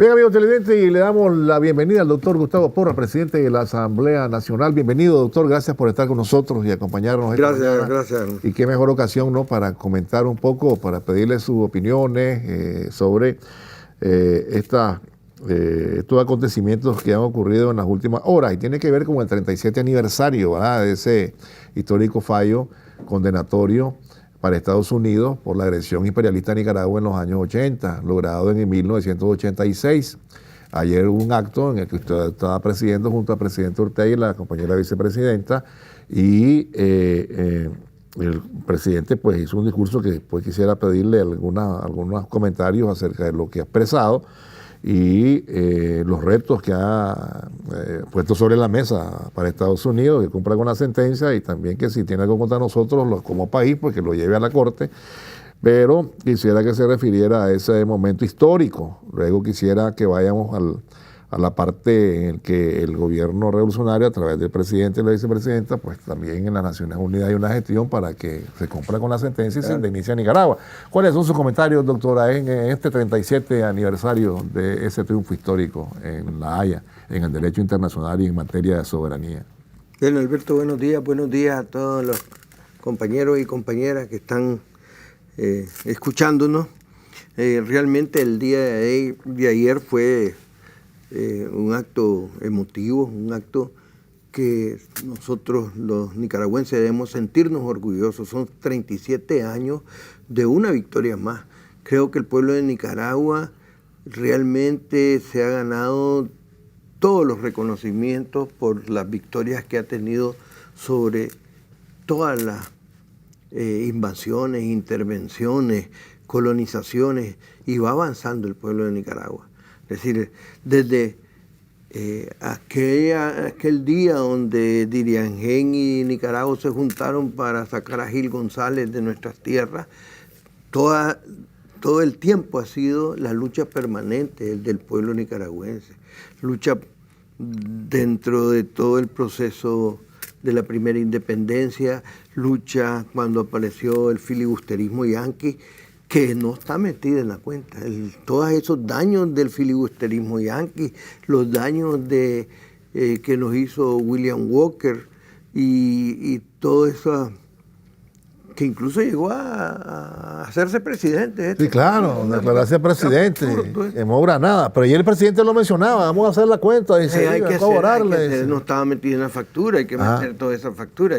Bien, amigos televidentes, y le damos la bienvenida al doctor Gustavo Porras, presidente de la Asamblea Nacional. Bienvenido, doctor, gracias por estar con nosotros y acompañarnos esta mañana. Gracias. Y qué mejor ocasión, ¿no?, para comentar un poco, para pedirle sus opiniones sobre estos acontecimientos que han ocurrido en las últimas horas. Y tiene que ver con el 37 aniversario, ¿verdad?, de ese histórico fallo condenatorio para Estados Unidos por la agresión imperialista a Nicaragua en los años 80, logrado en 1986. Ayer hubo un acto en el que usted estaba presidiendo junto al presidente Ortega y la compañera vicepresidenta, y el presidente pues hizo un discurso que después quisiera pedirle algunos comentarios acerca de lo que ha expresado y los retos que ha puesto sobre la mesa para Estados Unidos, que cumpla con la sentencia, y también que si tiene algo contra nosotros como país, pues que lo lleve a la Corte. Pero quisiera que se refiriera a ese momento histórico. Luego quisiera que vayamos a la parte en que el gobierno revolucionario, a través del presidente y la vicepresidenta, pues también en las Naciones Unidas hay una gestión para que se cumpla con la sentencia y se indemnice a Nicaragua. ¿Cuáles son sus comentarios, doctora, en este 37 aniversario de ese triunfo histórico en La Haya, en el derecho internacional y en materia de soberanía? Bien, Alberto, buenos días a todos los compañeros y compañeras que están escuchándonos. Realmente el día de ayer fue un acto emotivo, un acto que nosotros los nicaragüenses debemos sentirnos orgullosos. Son 37 años de una victoria más. Creo que el pueblo de Nicaragua realmente se ha ganado todos los reconocimientos por las victorias que ha tenido sobre todas las invasiones, intervenciones, colonizaciones, y va avanzando el pueblo de Nicaragua. Es decir, desde aquel día donde Diriangén y Nicaragua se juntaron para sacar a Gil González de nuestras tierras, todo el tiempo ha sido la lucha permanente del pueblo nicaragüense. Lucha dentro de todo el proceso de la primera independencia, lucha cuando apareció el filibusterismo yanqui, que no está metida en la cuenta. Todos esos daños del filibusterismo yanqui, los daños que nos hizo William Walker y todo eso, que incluso llegó a hacerse presidente. Sí, claro, declararse presidente, en Granada. Pero ayer el presidente lo mencionaba, vamos a hacer la cuenta, y hay que cobrarle. No estaba metido en la factura, hay que meter toda esa factura.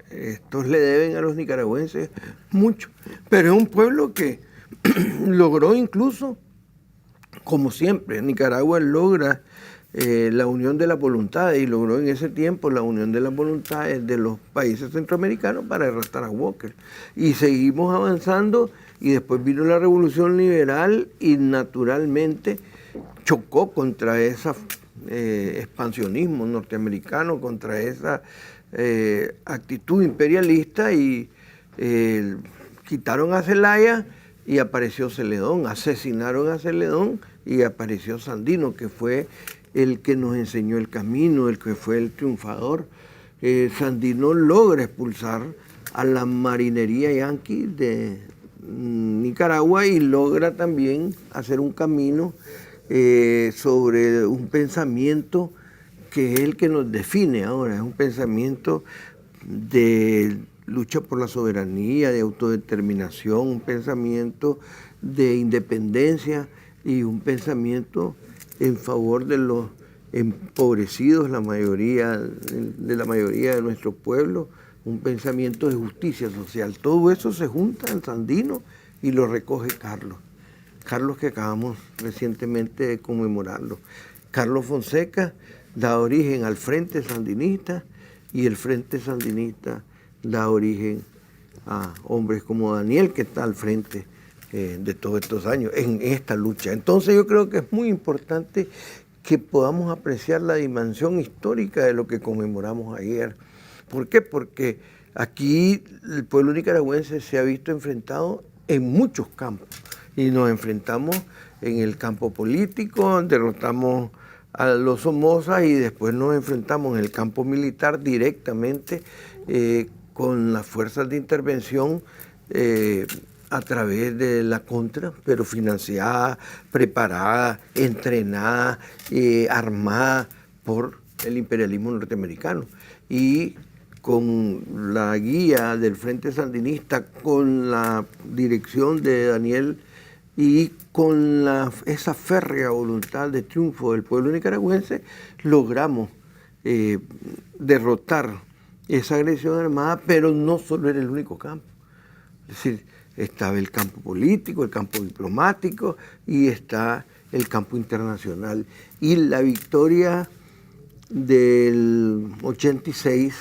Estos le deben a los nicaragüenses mucho, pero es un pueblo que logró incluso, como siempre, Nicaragua logra la unión de las voluntades, y logró en ese tiempo la unión de las voluntades de los países centroamericanos para arrestar a Walker. Y seguimos avanzando, y después vino la Revolución Liberal y naturalmente chocó contra ese expansionismo norteamericano, contra esa actitud imperialista, y quitaron a Zelaya y apareció Celedón, asesinaron a Celedón y apareció Sandino, que fue el que nos enseñó el camino, el que fue el triunfador. Sandino logra expulsar a la marinería yanqui de Nicaragua y logra también hacer un camino sobre un pensamiento que es el que nos define ahora. Es un pensamiento de lucha por la soberanía, de autodeterminación, un pensamiento de independencia y un pensamiento en favor de los empobrecidos, de la mayoría de nuestro pueblo, un pensamiento de justicia social. Todo eso se junta en Sandino y lo recoge Carlos. Carlos, que acabamos recientemente de conmemorarlo. Carlos Fonseca da origen al Frente Sandinista, y el Frente Sandinista da origen a hombres como Daniel, que está al frente de todos estos años en esta lucha. Entonces yo creo que es muy importante que podamos apreciar la dimensión histórica de lo que conmemoramos ayer. ¿Por qué? Porque aquí el pueblo nicaragüense se ha visto enfrentado en muchos campos, y nos enfrentamos en el campo político, derrotamos a los Somozas, y después nos enfrentamos en el campo militar directamente con las fuerzas de intervención a través de la contra, pero financiada, preparada, entrenada, armada por el imperialismo norteamericano. Y con la guía del Frente Sandinista, con la dirección de Daniel y con esa férrea voluntad de triunfo del pueblo nicaragüense, logramos derrotar esa agresión armada, pero no solo era el único campo. Es decir, estaba el campo político, el campo diplomático y está el campo internacional. Y la victoria del 86,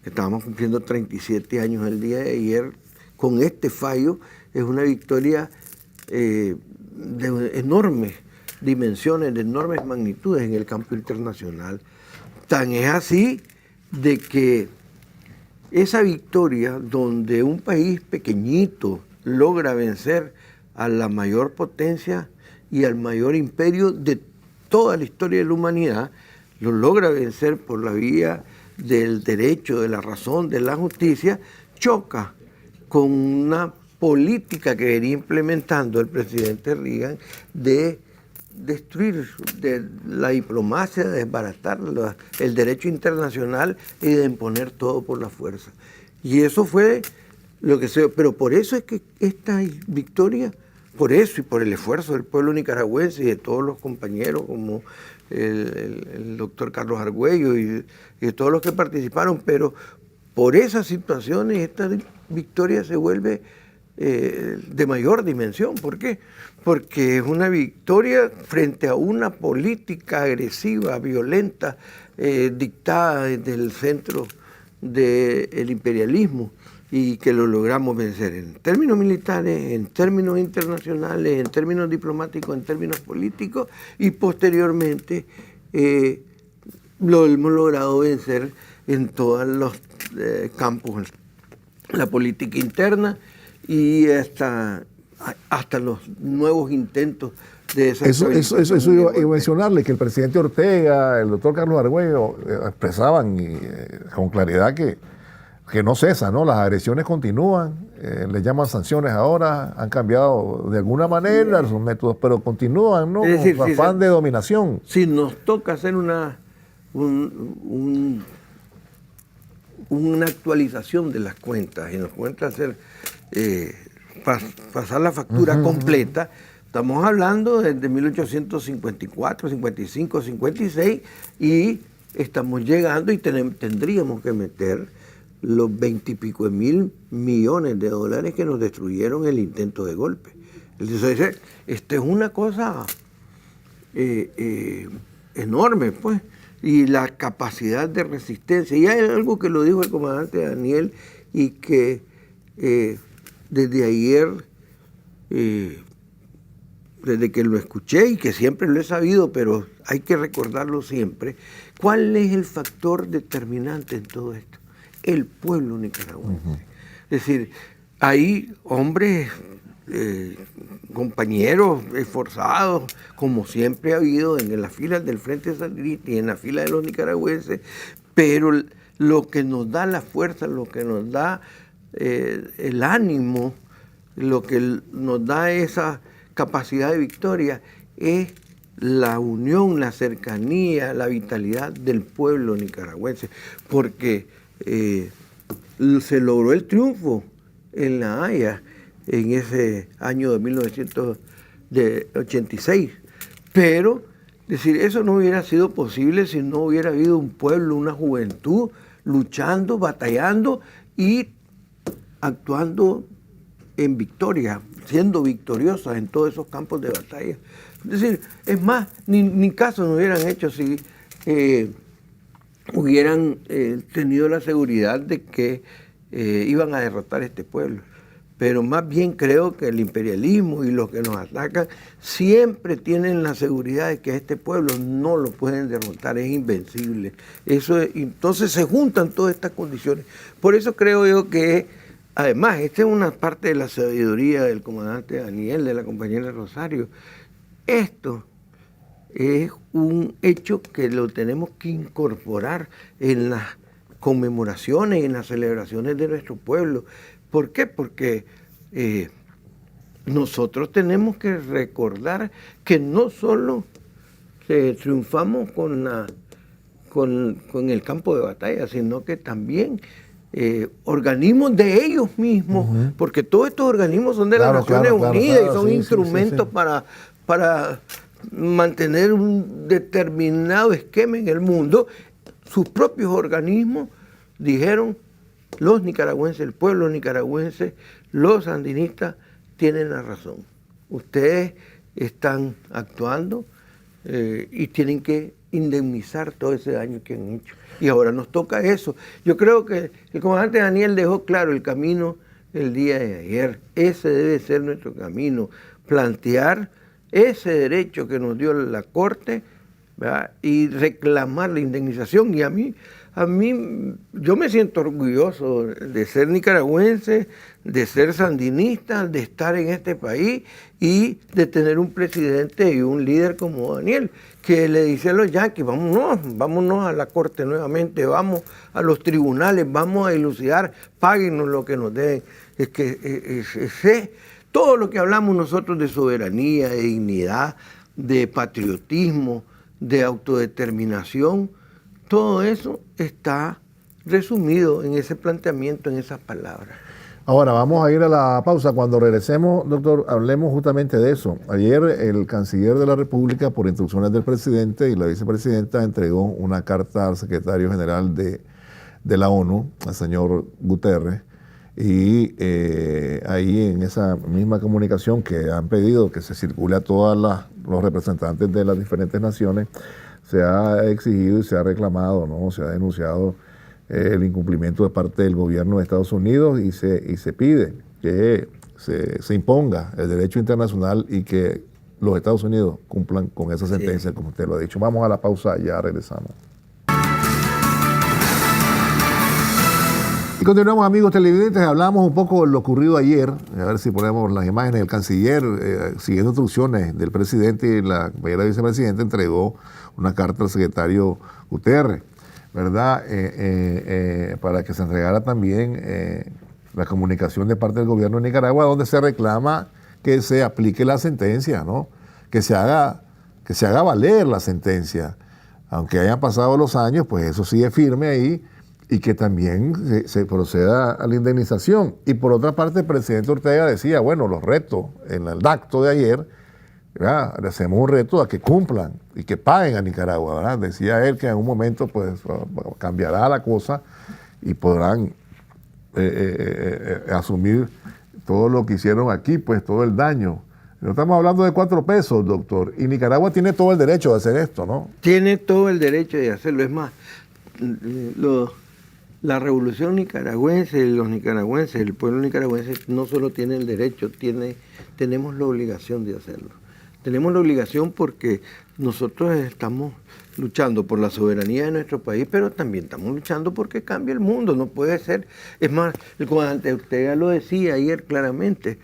que estábamos cumpliendo 37 años el día de ayer, con este fallo, es una victoria de enormes dimensiones, de enormes magnitudes en el campo internacional. Tan es así de que esa victoria, donde un país pequeñito logra vencer a la mayor potencia y al mayor imperio de toda la historia de la humanidad, lo logra vencer por la vía del derecho, de la razón, de la justicia, choca con una política que venía implementando el presidente Reagan de destruir de la diplomacia, de desbaratar el derecho internacional y de imponer todo por la fuerza. Y eso fue lo que se... Pero por eso es que esta victoria, por eso y por el esfuerzo del pueblo nicaragüense y de todos los compañeros como el doctor Carlos Argüello y de todos los que participaron, pero por esas situaciones esta victoria se vuelve de mayor dimensión. ¿Por qué? Porque es una victoria frente a una política agresiva, violenta, dictada desde el centro del imperialismo, y que lo logramos vencer en términos militares, en términos internacionales, en términos diplomáticos, en términos políticos, y posteriormente lo hemos logrado vencer en todos los campos, la política interna y hasta los nuevos intentos de esa... Eso iba a mencionarle, que el presidente Ortega, el doctor Carlos Argüello expresaban con claridad que no cesa, ¿no? Las agresiones continúan, le llaman sanciones ahora, han cambiado de alguna manera sus métodos, pero continúan, ¿no? Es decir, con afán de dominación. Si nos toca hacer una actualización de las cuentas y nos cuenta hacer pasar la factura completa, estamos hablando desde 1854, 55, 56 y estamos llegando y tendríamos que meter los 20 y pico de mil millones de dólares que nos destruyeron el intento de golpe. Entonces, esta es una cosa enorme, pues, y la capacidad de resistencia. Y hay algo que lo dijo el comandante Daniel y que desde ayer, desde que lo escuché y que siempre lo he sabido, pero hay que recordarlo siempre, ¿cuál es el factor determinante en todo esto? El pueblo nicaragüense. Es decir, hay hombres, compañeros esforzados, como siempre ha habido en las filas del Frente Sandinista y en la fila de los nicaragüenses, pero lo que nos da la fuerza, lo que nos da el ánimo, lo que nos da esa capacidad de victoria es la unión, la cercanía, la vitalidad del pueblo nicaragüense, porque se logró el triunfo en La Haya en ese año de 1986, pero decir, eso no hubiera sido posible si no hubiera habido un pueblo, una juventud luchando, batallando y actuando en victoria, siendo victoriosa en todos esos campos de batalla. Es decir, es más, ni caso no hubieran hecho si hubieran tenido la seguridad de que iban a derrotar a este pueblo. Pero más bien creo que el imperialismo y los que nos atacan siempre tienen la seguridad de que a este pueblo no lo pueden derrotar, es invencible. Entonces se juntan todas estas condiciones. Por eso creo yo que, además, esta es una parte de la sabiduría del comandante Daniel, de la compañera Rosario. Esto es un hecho que lo tenemos que incorporar en las conmemoraciones, en las celebraciones de nuestro pueblo. ¿Por qué? Porque nosotros tenemos que recordar que no solo triunfamos con el campo de batalla, sino que también organismos de ellos mismos, porque todos estos organismos son de las Naciones Unidas y son instrumentos para mantener un determinado esquema en el mundo. Sus propios organismos dijeron: los nicaragüenses, el pueblo nicaragüense, los sandinistas tienen la razón. Ustedes están actuando y tienen que indemnizar todo ese daño que han hecho. Y ahora nos toca eso. Yo creo que el comandante Daniel dejó claro el camino el día de ayer. Ese debe ser nuestro camino. Plantear ese derecho que nos dio la Corte, ¿verdad? Y reclamar la indemnización. Y a mí, yo me siento orgulloso de ser nicaragüense, de ser sandinista, de estar en este país y de tener un presidente y un líder como Daniel, que le dice a los yanquis: vámonos a la Corte nuevamente, vamos a los tribunales, vamos a dilucidar, páguenos lo que nos deben. Es que todo lo que hablamos nosotros de soberanía, de dignidad, de patriotismo, de autodeterminación, todo eso está resumido en ese planteamiento, en esas palabras. Ahora vamos a ir a la pausa. Cuando regresemos, doctor, hablemos justamente de eso. Ayer el canciller de la República, por instrucciones del presidente y la vicepresidenta, entregó una carta al secretario general de la ONU, al señor Guterres, y ahí en esa misma comunicación que han pedido que se circule a todos los representantes de las diferentes naciones, se ha exigido y se ha reclamado, ¿no? Se ha denunciado el incumplimiento de parte del gobierno de Estados Unidos y se pide que se imponga el derecho internacional y que los Estados Unidos cumplan con esa sentencia, como usted lo ha dicho. Vamos a la pausa, ya regresamos. Y continuamos, amigos televidentes. Hablamos un poco de lo ocurrido ayer, a ver si ponemos las imágenes. El canciller, siguiendo instrucciones del presidente y la compañera vicepresidenta, entregó una carta al secretario Guterres, ¿verdad? Para que se entregara también la comunicación de parte del gobierno de Nicaragua, donde se reclama que se aplique la sentencia, ¿no? Que se haga valer la sentencia. Aunque hayan pasado los años, pues eso sigue firme ahí, y que también se proceda a la indemnización. Y por otra parte, el presidente Ortega decía: bueno, los retos en el acto de ayer, ¿verdad? Le hacemos un reto a que cumplan y que paguen a Nicaragua, ¿verdad? Decía él que en un momento pues cambiará la cosa y podrán asumir todo lo que hicieron aquí, pues todo el daño. No estamos hablando de 4 pesos, doctor, y Nicaragua tiene todo el derecho de hacer esto, ¿no? Tiene todo el derecho de hacerlo. Es más, la revolución nicaragüense, los nicaragüenses, el pueblo nicaragüense no solo tiene el derecho, tenemos la obligación de hacerlo. Tenemos la obligación porque nosotros estamos luchando por la soberanía de nuestro país, pero también estamos luchando porque cambie el mundo. No puede ser. Es más, el comandante Ortega lo decía ayer claramente.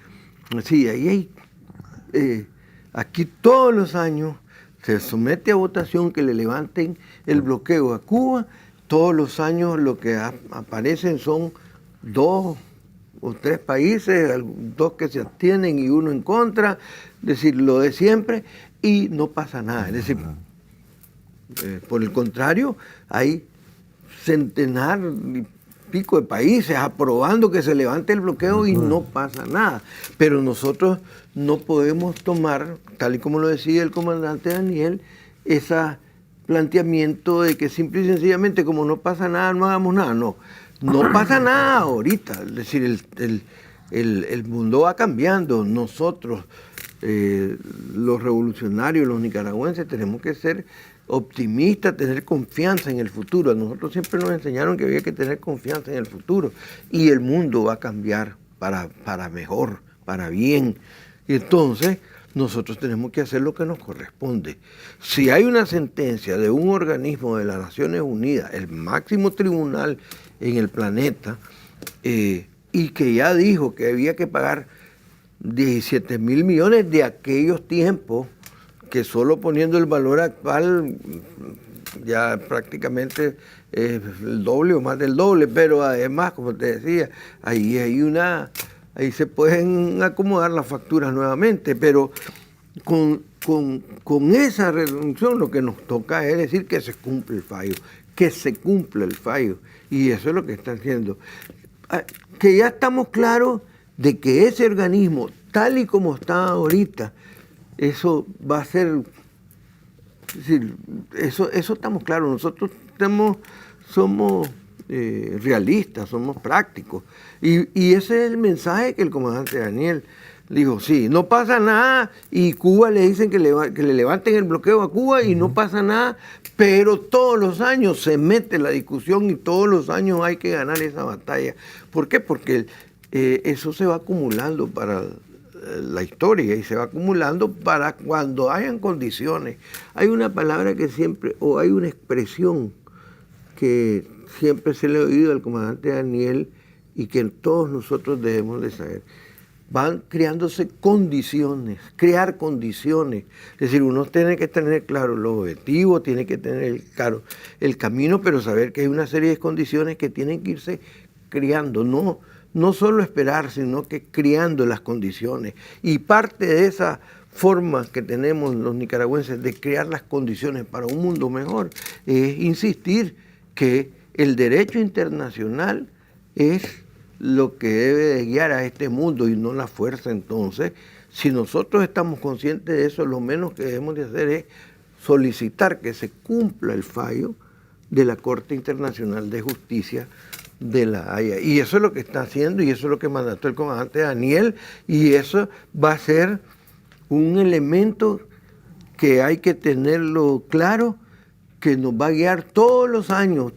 Sí, aquí todos los años se somete a votación que le levanten el bloqueo a Cuba. Todos los años lo que aparecen son 2 o 3 países, 2 que se abstienen y 1 en contra, es decir, lo de siempre, y no pasa nada. Es decir, por el contrario, hay centenar y pico de países aprobando que se levante el bloqueo y no pasa nada. Pero nosotros no podemos tomar, tal y como lo decía el comandante Daniel, ese planteamiento de que simple y sencillamente como no pasa nada, no hagamos nada. No pasa nada ahorita. Es decir, el mundo va cambiando. Nosotros, los revolucionarios, los nicaragüenses, tenemos que ser optimistas, tener confianza en el futuro. A nosotros siempre nos enseñaron que había que tener confianza en el futuro. Y el mundo va a cambiar para mejor, para bien. Y entonces nosotros tenemos que hacer lo que nos corresponde. Si hay una sentencia de un organismo de las Naciones Unidas, el máximo tribunal en el planeta, y que ya dijo que había que pagar 17.000 millones de aquellos tiempos, que solo poniendo el valor actual ya prácticamente es el doble o más del doble, pero además, como te decía, ahí hay una ahí se pueden acomodar las facturas nuevamente, pero con esa resolución lo que nos toca es decir que se cumple el fallo, que se cumpla el fallo, y eso es lo que está haciendo. Que ya estamos claros de que ese organismo, tal y como está ahorita, eso va a ser, es decir, eso estamos claros, nosotros somos realistas, somos prácticos, y ese es el mensaje que el comandante Daniel dijo: sí, no pasa nada, y Cuba le dicen que le levanten el bloqueo a Cuba y no pasa nada, pero todos los años se mete la discusión y todos los años hay que ganar esa batalla. ¿Por qué? Porque eso se va acumulando para la historia y se va acumulando para cuando hayan condiciones. Hay una palabra que siempre, o hay una expresión que siempre se le ha oído al comandante Daniel y que todos nosotros debemos de saber. Van creándose condiciones, crear condiciones. Es decir, uno tiene que tener claro los objetivos, tiene que tener claro el camino, pero saber que hay una serie de condiciones que tienen que irse creando, no solo esperar, sino que creando las condiciones. Y parte de esa forma que tenemos los nicaragüenses de crear las condiciones para un mundo mejor es insistir que el derecho internacional es lo que debe de guiar a este mundo y no la fuerza. Entonces, si nosotros estamos conscientes de eso, lo menos que debemos de hacer es solicitar que se cumpla el fallo de la Corte Internacional de Justicia de La Haya. Y eso es lo que está haciendo y eso es lo que mandató el comandante Daniel, y eso va a ser un elemento que hay que tenerlo claro, que nos va a guiar todos los años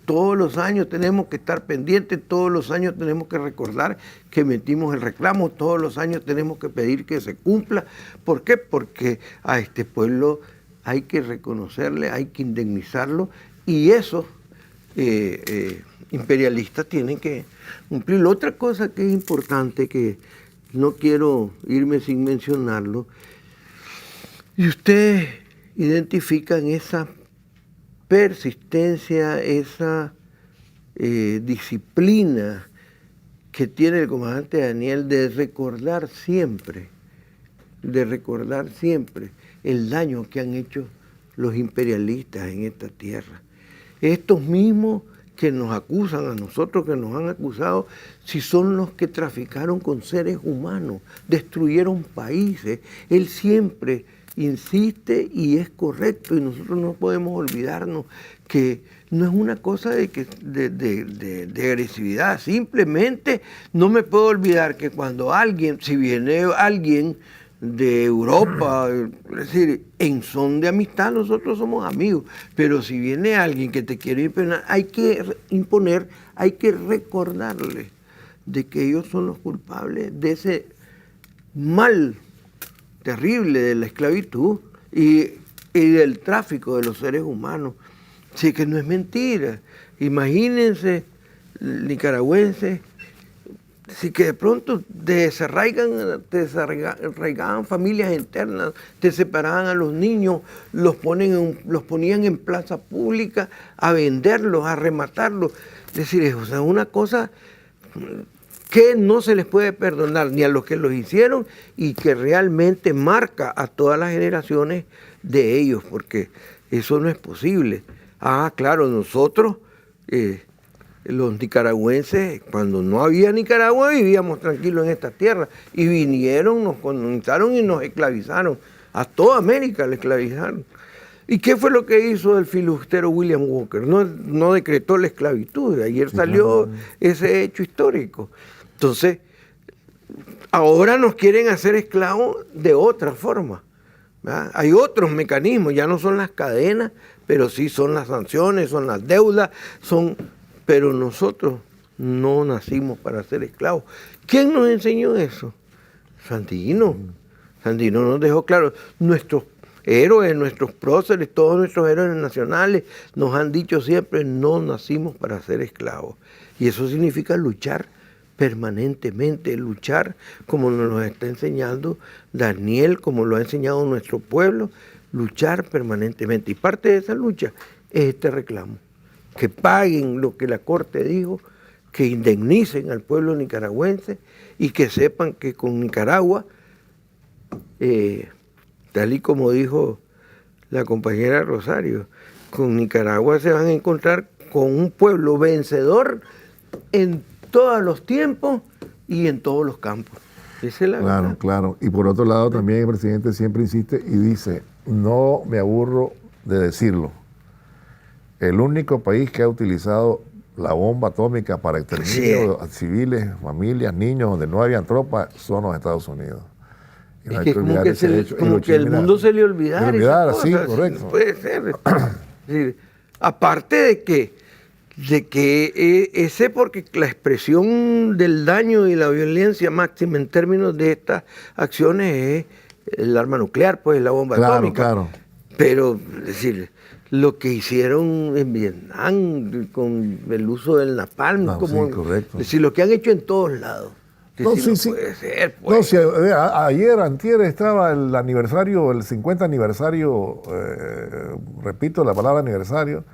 tenemos que estar pendientes, todos los años tenemos que recordar que metimos el reclamo, todos los años tenemos que pedir que se cumpla. ¿Por qué? Porque a este pueblo hay que reconocerle, hay que indemnizarlo, y esos imperialistas tienen que cumplirlo. Otra cosa que es importante, que no quiero irme sin mencionarlo, y ustedes identifican esa persistencia, esa disciplina que tiene el comandante Daniel de recordar siempre el daño que han hecho los imperialistas en esta tierra. Estos mismos que nos acusan a nosotros, que nos han acusado, si son los que traficaron con seres humanos, destruyeron países. Él siempre insiste y es correcto, y nosotros no podemos olvidarnos que no es una cosa de agresividad. Simplemente no me puedo olvidar que cuando si viene alguien de Europa, es decir, en son de amistad nosotros somos amigos, pero si viene alguien que te quiere hay que recordarle de que ellos son los culpables de ese mal terrible de la esclavitud y del tráfico de los seres humanos. Sí, que no es mentira. Imagínense, nicaragüenses, si que de pronto te desarraigaban familias internas, te separaban a los niños, los ponían en plaza pública a venderlos, a rematarlos. Es decir, es una cosa que no se les puede perdonar ni a los que los hicieron, y que realmente marca a todas las generaciones de ellos, porque eso no es posible. Claro, nosotros, los nicaragüenses, cuando no había Nicaragua, vivíamos tranquilos en esta tierra, y vinieron, nos colonizaron y nos esclavizaron. A toda América la esclavizaron. ¿Y qué fue lo que hizo el filibustero William Walker? No decretó la esclavitud. Ayer salió ese hecho histórico. Entonces, ahora nos quieren hacer esclavos de otra forma, ¿verdad? Hay otros mecanismos, ya no son las cadenas, pero sí son las sanciones, son las deudas, pero nosotros no nacimos para ser esclavos. ¿Quién nos enseñó eso? Sandino. Sandino nos dejó claro. Nuestros héroes, nuestros próceres, todos nuestros héroes nacionales nos han dicho siempre: no nacimos para ser esclavos. Y eso significa luchar permanentemente, luchar como nos está enseñando Daniel, como lo ha enseñado nuestro pueblo, luchar permanentemente. Y parte de esa lucha es este reclamo: que paguen lo que la Corte dijo, que indemnicen al pueblo nicaragüense y que sepan que con Nicaragua, tal y como dijo la compañera Rosario, con Nicaragua se van a encontrar con un pueblo vencedor en todos los tiempos y en todos los campos. Esa es la verdad. Claro. Y por otro lado también el presidente siempre insiste y dice, no me aburro de decirlo, el único país que ha utilizado la bomba atómica para exterminio de civiles, familias, niños, donde no habían tropas, son los Estados Unidos. Es que como que el mundo se le olvidara. Sí, correcto. Puede ser. Sí. Aparte de que ese, porque la expresión del daño y la violencia máxima en términos de estas acciones es el arma nuclear, pues la bomba atómica. Claro. Pero, es decir, lo que hicieron en Vietnam con el uso del napalm, es decir, lo que han hecho en todos lados. No, puede ser, pues. No, si ayer, antier, estaba el aniversario, el 50 aniversario, repito la palabra aniversario,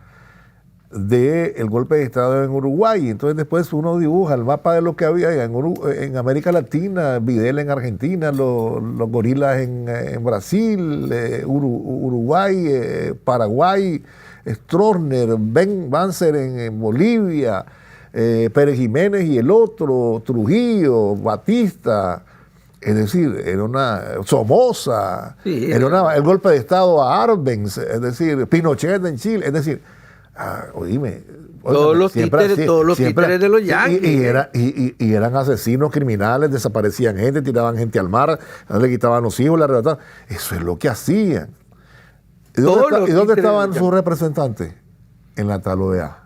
del golpe de Estado en Uruguay. Entonces después uno dibuja el mapa de lo que había en América Latina, Videla en Argentina, los gorilas en Brasil, Uruguay, Paraguay, Stroessner, Banzer en Bolivia, Pérez Jiménez y el otro, Trujillo, Batista, es decir, era una Somoza, sí, era el golpe de Estado a Arbenz, es decir, Pinochet en Chile, es decir, oíme, todos los títeres de los yanquis. Y eran asesinos criminales, desaparecían gente, tiraban gente al mar, le quitaban los hijos, le arrebataban. Eso es lo que hacían. ¿Y dónde estaban sus representantes? En la tal OEA.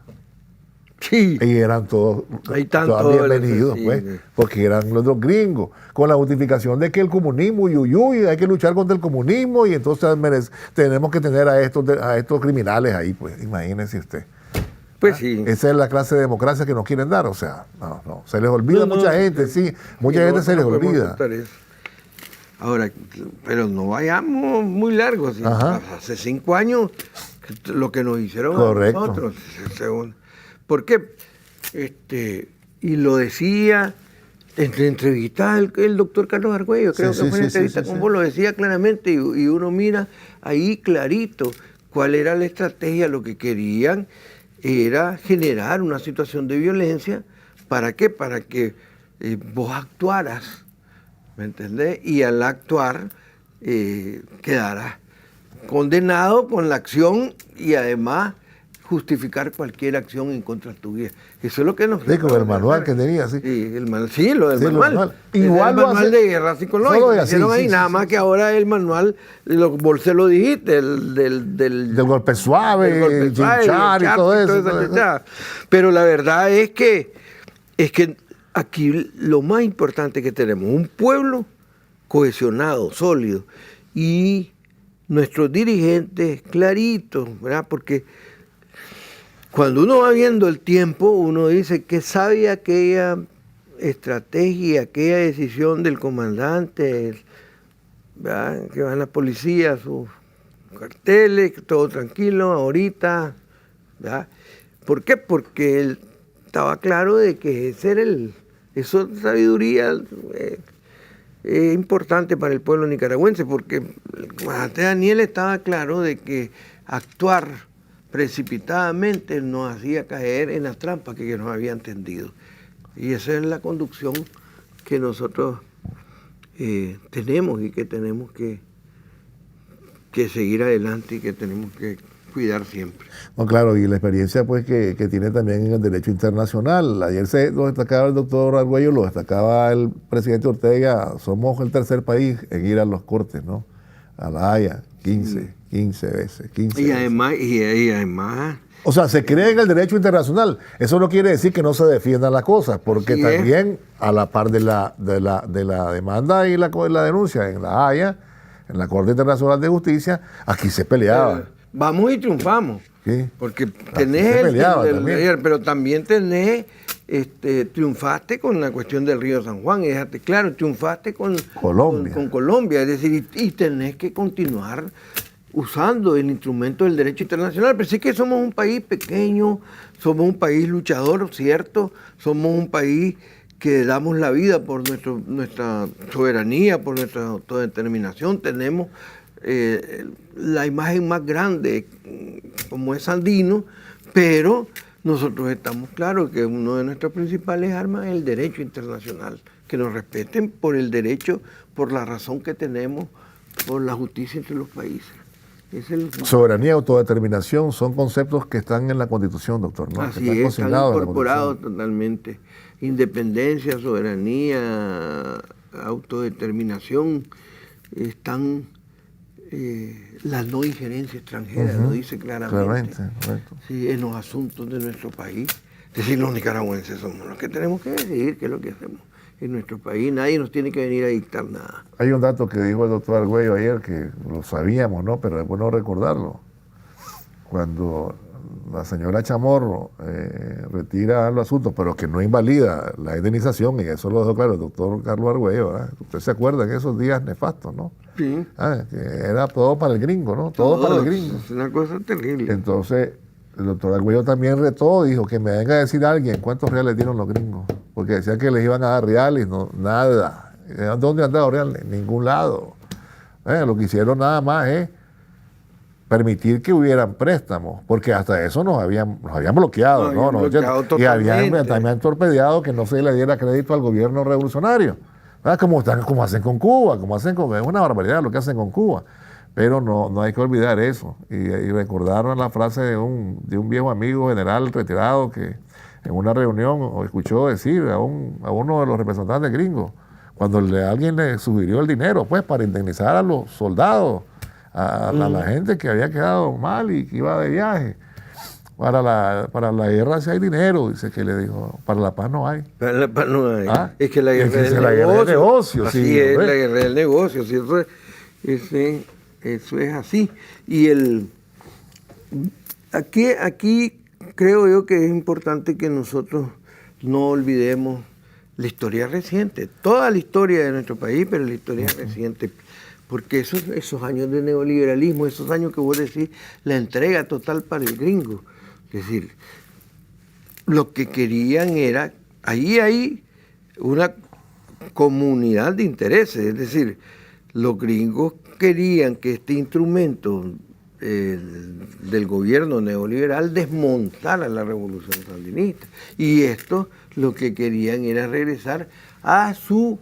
Sí. Y eran todos bienvenidos, pues, porque eran los gringos, con la justificación de que el comunismo, hay que luchar contra el comunismo y entonces tenemos que tener a estos criminales ahí, pues, imagínese usted. Pues sí. Esa es la clase de democracia que nos quieren dar, o sea, no, se les olvida mucha gente, sí, mucha gente se les olvida. Ahora, pero no vayamos muy largos, hace 5 años lo que nos hicieron a nosotros, ¿por qué? Y lo decía en entrevista el doctor Carlos Argüello, creo que fue una entrevista con vos, lo decía claramente, y uno mira ahí clarito cuál era la estrategia. Lo que querían era generar una situación de violencia. ¿Para qué? Para que vos actuaras, ¿me entendés? Y al actuar quedaras condenado con la acción y además justificar cualquier acción en contra tuya. Eso es lo que nos... Sí, con el manual que tenía, sí. Lo del manual. Igual el manual de guerra psicológica. Nada más que ahora el manual, vos se lo dijiste, del golpe suave, el chinchar y todo eso. Pero la verdad es que aquí lo más importante que tenemos, un pueblo cohesionado, sólido, y nuestros dirigentes claritos, ¿verdad? Porque cuando uno va viendo el tiempo, uno dice que sabia aquella estrategia, aquella decisión del comandante, ¿verdad? Que van la policía a sus carteles, todo tranquilo, ahorita, ¿verdad? ¿Por qué? Porque él estaba claro de que esa sabiduría es importante para el pueblo nicaragüense, porque el comandante Daniel estaba claro de que actuar precipitadamente nos hacía caer en las trampas que nos habían tendido. Y esa es la conducción que nosotros tenemos y que tenemos que seguir adelante y que tenemos que cuidar siempre. No, claro, y la experiencia pues que tiene también en el derecho internacional. Ayer lo destacaba el doctor Argüello, lo destacaba el presidente Ortega, somos el tercer país en ir a los cortes, ¿no? A La Haya, 15 veces. Y además... O sea, se cree en el derecho internacional. Eso no quiere decir que no se defiendan las cosas, porque también a la par de la demanda y la denuncia en La Haya, en la Corte Internacional de Justicia, aquí se peleaba. Vamos y triunfamos. Sí. Porque tenés pero también tenés, triunfaste con la cuestión del río San Juan, déjate claro, triunfaste con Colombia. Con Colombia, es decir, y tenés que continuar usando el instrumento del derecho internacional. Pero sí que somos un país pequeño, somos un país luchador, ¿cierto? Somos un país que damos la vida por nuestra soberanía, por nuestra autodeterminación. Tenemos la imagen más grande, como es andino, pero nosotros estamos claros que una de nuestras principales armas es el derecho internacional, que nos respeten por el derecho, por la razón que tenemos, por la justicia entre los países. Soberanía y autodeterminación son conceptos que están en la Constitución, doctor, ¿no? Así es, están incorporados totalmente. Independencia, soberanía, autodeterminación, están la no injerencia extranjera, lo dice claramente. Sí, en los asuntos de nuestro país. Es decir, los nicaragüenses somos los que tenemos que decidir qué es lo que hacemos en nuestro país. Nadie nos tiene que venir a dictar nada. Hay un dato que dijo el doctor Argüello ayer que lo sabíamos, ¿no? Pero es bueno recordarlo. Cuando la señora Chamorro retira los asuntos, pero que no invalida la indemnización, y eso lo dejó claro el doctor Carlos Argüello, ¿verdad? Usted se acuerda en esos días nefastos, ¿no? Sí. Que era todo para el gringo, ¿no? Todo para el gringo. Es una cosa terrible. Entonces, el doctor Argüello también retó, dijo que me venga a decir alguien cuántos reales dieron los gringos, porque decían que les iban a dar reales, no, nada. ¿Dónde han dado reales? En ningún lado. Lo que hicieron nada más es permitir que hubieran préstamos, porque hasta eso nos habían bloqueado, ¿no? Y habían también torpedeado que no se le diera crédito al gobierno revolucionario. Como hacen con Cuba, es una barbaridad lo que hacen con Cuba. Pero no hay que olvidar eso. Y recordaron la frase de un viejo amigo general retirado que en una reunión escuchó decir a uno de los representantes gringos, cuando alguien le sugirió el dinero pues para indemnizar a los soldados, a la gente que había quedado mal y que iba de viaje. Para la guerra sí hay dinero, dice que le dijo, para la paz no hay. Para la paz no hay. Es que la guerra es del negocio. Así es, la guerra del negocio. ¿Sí? Eso es así. Y aquí creo yo que es importante que nosotros no olvidemos la historia reciente, toda la historia de nuestro país, pero la historia reciente. Porque esos años de neoliberalismo, esos años que vos decís, la entrega total para el gringo. Es decir, lo que querían era, ahí hay una comunidad de intereses, es decir, los gringos querían que este instrumento del gobierno neoliberal desmontara la revolución sandinista. Y esto lo que querían era regresar a su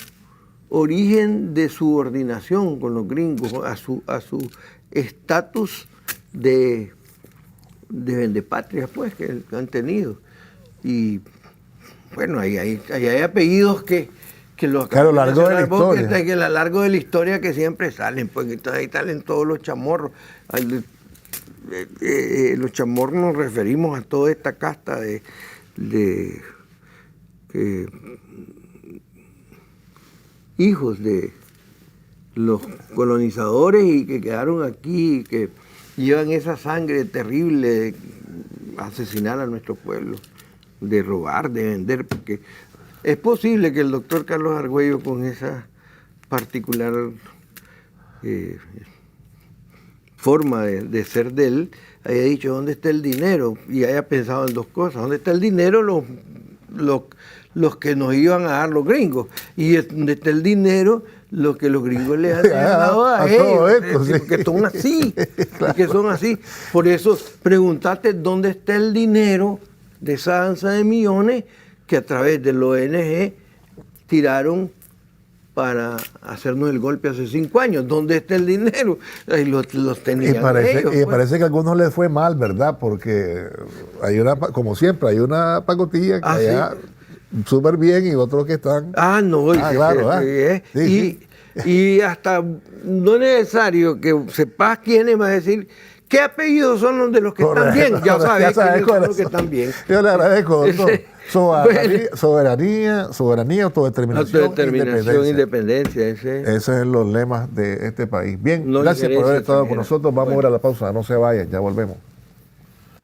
origen de subordinación con los gringos, a su estatus de vendepatria, pues, que han tenido. Y bueno, ahí hay apellidos que los claro, a lo largo de la historia que siempre salen, pues entonces ahí salen todos los chamorros. Los chamorros nos referimos a toda esta casta de hijos de los colonizadores y que quedaron aquí y que llevan esa sangre terrible de asesinar a nuestro pueblo, de robar, de vender, porque es posible que el doctor Carlos Argüello, con esa particular forma de ser de él, haya dicho ¿dónde está el dinero? Y haya pensado en dos cosas: ¿dónde está el dinero? Los que nos iban a dar los gringos, y ¿dónde está el dinero? Lo que los gringos les han dado a ellos, sí. Que son así, claro. Que son así. Por eso preguntate dónde está el dinero de esa danza de millones que a través del ONG tiraron para hacernos el golpe hace 5 años. ¿Dónde está el dinero? Ahí los tenían ellos. Y parece que a algunos les fue mal, ¿verdad? Porque hay como siempre, hay una pacotilla que allá súper bien y otros que están... claro. Y hasta no es necesario que sepas quiénes va a decir qué apellidos son los de los que están bien. Ya sabes quiénes son los que están bien. Yo le agradezco, doctor. Soberanía, autodeterminación, independencia. Esos son los lemas de este país. Bien, gracias por haber estado con nosotros. Vamos a ir a la pausa, no se vayan, ya volvemos.